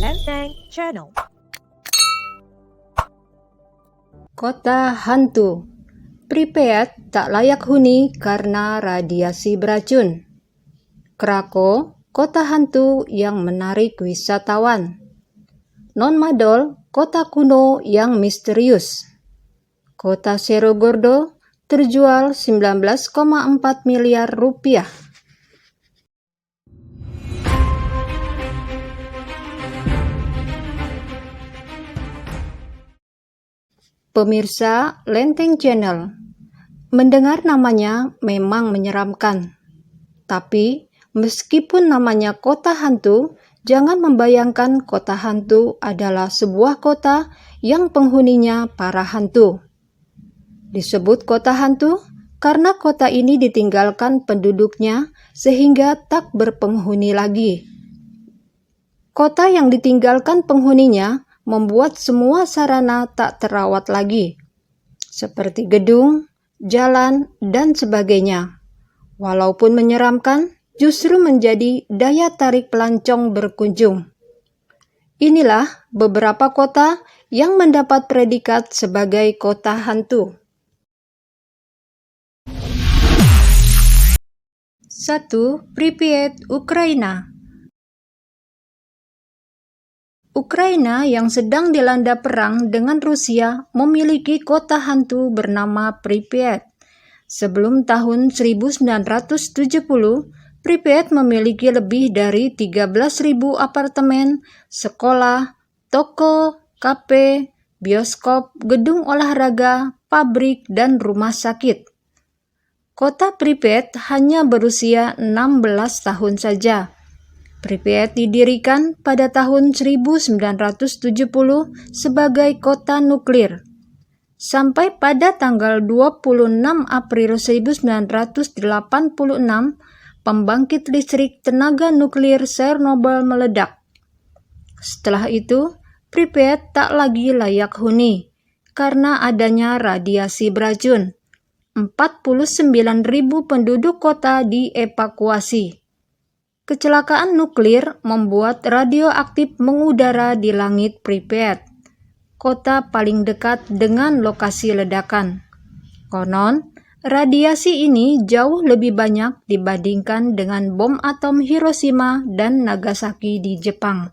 Lenteng Channel. Kota hantu. Pripyat tak layak huni karena radiasi beracun. Krakow, kota hantu yang menarik wisatawan. Non-Madol, kota kuno yang misterius. Kota Cerro Gordo terjual 19,4 miliar rupiah. Pemirsa Lenteng Channel, mendengar namanya memang menyeramkan. Tapi, meskipun namanya kota hantu, jangan membayangkan kota hantu adalah sebuah kota yang penghuninya para hantu. Disebut kota hantu karena kota ini ditinggalkan penduduknya sehingga tak berpenghuni lagi. Kota yang ditinggalkan penghuninya membuat semua sarana tak terawat lagi, seperti gedung, jalan, dan sebagainya. Walaupun menyeramkan, justru menjadi daya tarik pelancong berkunjung. Inilah beberapa kota yang mendapat predikat sebagai kota hantu. 1. Pripyat, Ukraina. Ukraina yang sedang dilanda perang dengan Rusia memiliki kota hantu bernama Pripyat. Sebelum tahun 1970, Pripyat memiliki lebih dari 13.000 apartemen, sekolah, toko, kafe, bioskop, gedung olahraga, pabrik, dan rumah sakit. Kota Pripyat hanya berusia 16 tahun saja. Pripyat didirikan pada tahun 1970 sebagai kota nuklir. Sampai pada tanggal 26 April 1986, pembangkit listrik tenaga nuklir Chernobyl meledak. Setelah itu, Pripyat tak lagi layak huni karena adanya radiasi beracun. 49.000 penduduk kota dievakuasi. Kecelakaan nuklir membuat radioaktif mengudara di langit Pripyat, kota paling dekat dengan lokasi ledakan. Konon, radiasi ini jauh lebih banyak dibandingkan dengan bom atom Hiroshima dan Nagasaki di Jepang.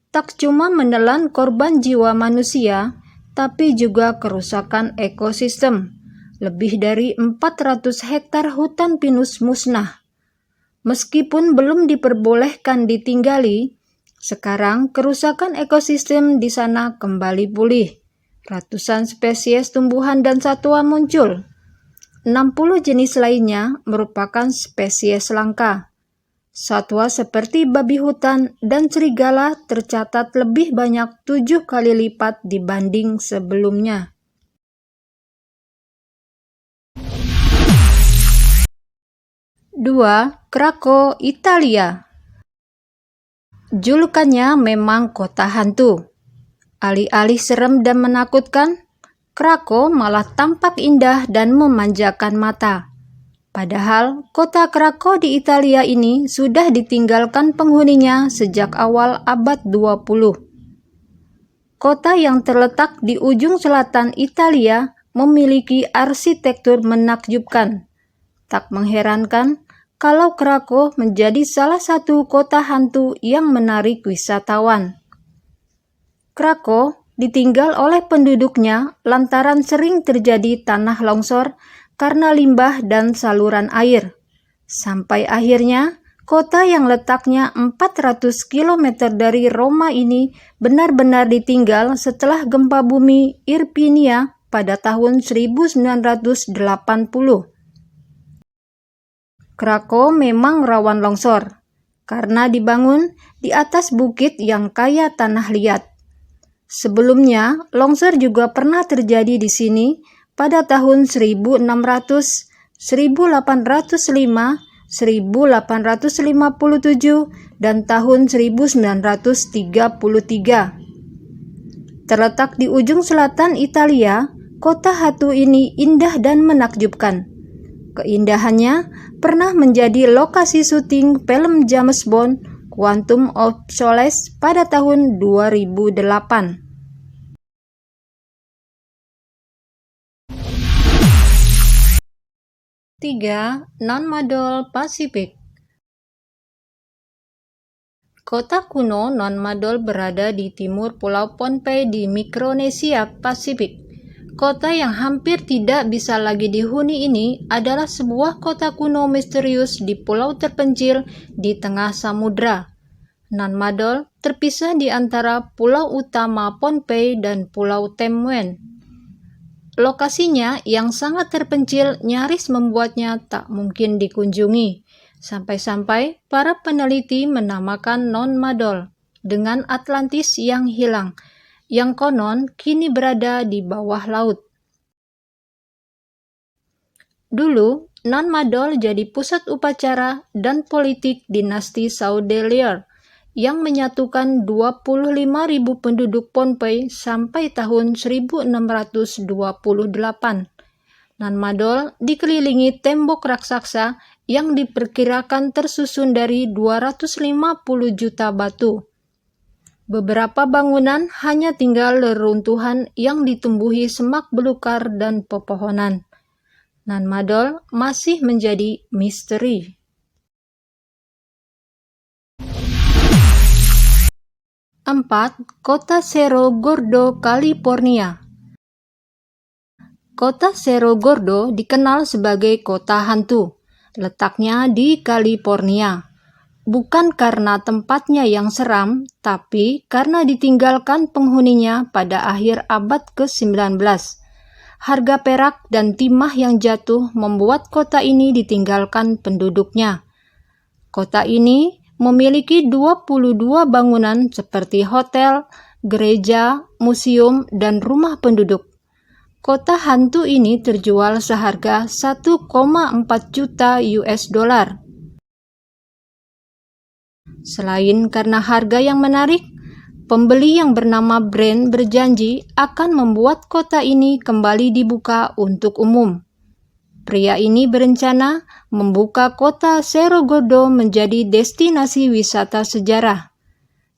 Tak cuma menelan korban jiwa manusia, tapi juga kerusakan ekosistem. Lebih dari 400 hektar hutan pinus musnah. Meskipun belum diperbolehkan ditinggali, sekarang kerusakan ekosistem di sana kembali pulih. Ratusan spesies tumbuhan dan satwa muncul. 60 jenis lainnya merupakan spesies langka. Satwa seperti babi hutan dan serigala tercatat lebih banyak 7 kali lipat dibanding sebelumnya. 2. Krakow, Italia. Julukannya memang kota hantu. Alih-alih serem dan menakutkan, Krakow malah tampak indah dan memanjakan mata. Padahal kota Krakow di Italia ini sudah ditinggalkan penghuninya sejak awal abad 20. Kota yang terletak di ujung selatan Italia memiliki arsitektur menakjubkan. Tak mengherankan kalau Krakow menjadi salah satu kota hantu yang menarik wisatawan. Krakow ditinggal oleh penduduknya lantaran sering terjadi tanah longsor karena limbah dan saluran air. Sampai akhirnya, kota yang letaknya 400 km dari Roma ini benar-benar ditinggal setelah gempa bumi Irpinia pada tahun 1980. Krakow memang rawan longsor, karena dibangun di atas bukit yang kaya tanah liat. Sebelumnya, longsor juga pernah terjadi di sini pada tahun 1600, 1805, 1857, dan tahun 1933. Terletak di ujung selatan Italia, kota hantu ini indah dan menakjubkan. Keindahannya pernah menjadi lokasi syuting film James Bond Quantum of Solace pada tahun 2008. Tiga, Non-Madol Pasifik. Kota kuno Non-Madol berada di timur Pulau Pohnpei di Mikronesia Pasifik. Kota yang hampir tidak bisa lagi dihuni ini adalah sebuah kota kuno misterius di pulau terpencil di tengah samudra. Non-Madol terpisah di antara pulau utama Pohnpei dan Pulau Tam Muen. Lokasinya yang sangat terpencil nyaris membuatnya tak mungkin dikunjungi, sampai-sampai para peneliti menamakan Non-Madol dengan Atlantis yang hilang, yang konon kini berada di bawah laut. Dulu, Non-Madol jadi pusat upacara dan politik dinasti Saudelier yang menyatukan 25.000 penduduk Pohnpei sampai tahun 1628. Non-Madol dikelilingi tembok raksasa yang diperkirakan tersusun dari 250 juta batu. Beberapa bangunan hanya tinggal reruntuhan yang ditumbuhi semak belukar dan pepohonan. Non-Madol masih menjadi misteri. 4. Kota Cerro Gordo, California. Kota Cerro Gordo dikenal sebagai kota hantu. Letaknya di California. Bukan karena tempatnya yang seram, tapi karena ditinggalkan penghuninya pada akhir abad ke-19. Harga perak dan timah yang jatuh membuat kota ini ditinggalkan penduduknya. Kota ini memiliki 22 bangunan seperti hotel, gereja, museum, dan rumah penduduk. Kota hantu ini terjual seharga 1,4 juta US dollar. Selain karena harga yang menarik, pembeli yang bernama Brand berjanji akan membuat kota ini kembali dibuka untuk umum. Pria ini berencana membuka kota Cerro Gordo menjadi destinasi wisata sejarah.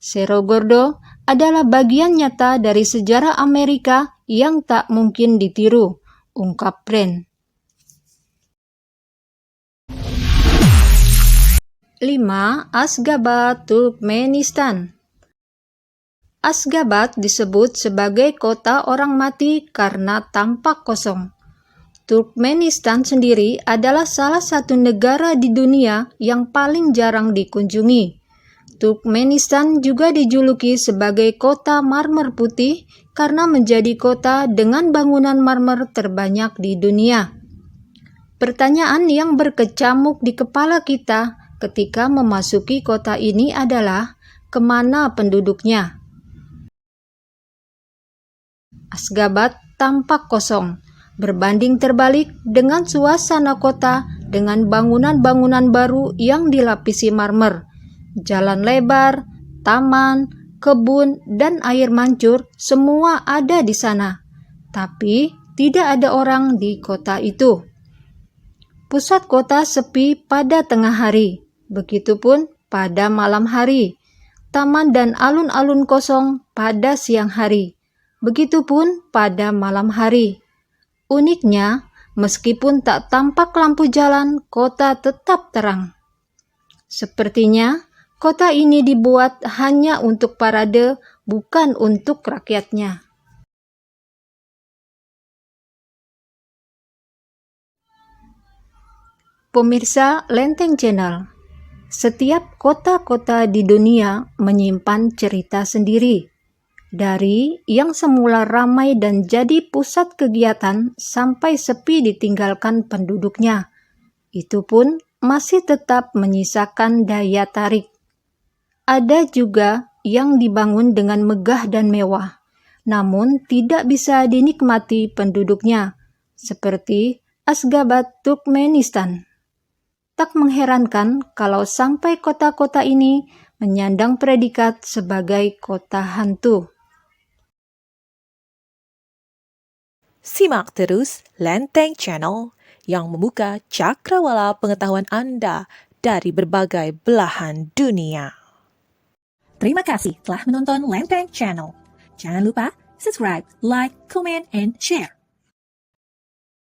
Cerro Gordo adalah bagian nyata dari sejarah Amerika yang tak mungkin ditiru, ungkap Brand. 5. Ashgabat, Turkmenistan. Ashgabat disebut sebagai kota orang mati karena tampak kosong. Turkmenistan sendiri adalah salah satu negara di dunia yang paling jarang dikunjungi. Turkmenistan juga dijuluki sebagai kota marmer putih karena menjadi kota dengan bangunan marmer terbanyak di dunia. Pertanyaan yang berkecamuk di kepala kita ketika memasuki kota ini adalah, kemana penduduknya? Ashgabat tampak kosong. Berbanding terbalik dengan suasana kota dengan bangunan-bangunan baru yang dilapisi marmer, jalan lebar, taman, kebun, dan air mancur semua ada di sana. Tapi tidak ada orang di kota itu. Pusat kota sepi pada tengah hari, begitupun pada malam hari. Taman dan alun-alun kosong pada siang hari, begitupun pada malam hari. Uniknya, meskipun tak tampak lampu jalan, kota tetap terang. Sepertinya, kota ini dibuat hanya untuk parade, bukan untuk rakyatnya. Pemirsa Lenteng Channel, setiap kota-kota di dunia menyimpan cerita sendiri. Dari yang semula ramai dan jadi pusat kegiatan sampai sepi ditinggalkan penduduknya, itu pun masih tetap menyisakan daya tarik. Ada juga yang dibangun dengan megah dan mewah, namun tidak bisa dinikmati penduduknya, seperti Ashgabat, Turkmenistan. Tak mengherankan kalau sampai kota-kota ini menyandang predikat sebagai kota hantu. Simak terus Lenteng Channel yang membuka cakrawala pengetahuan Anda dari berbagai belahan dunia. Terima kasih telah menonton Lenteng Channel. Jangan lupa subscribe, like, comment, and share.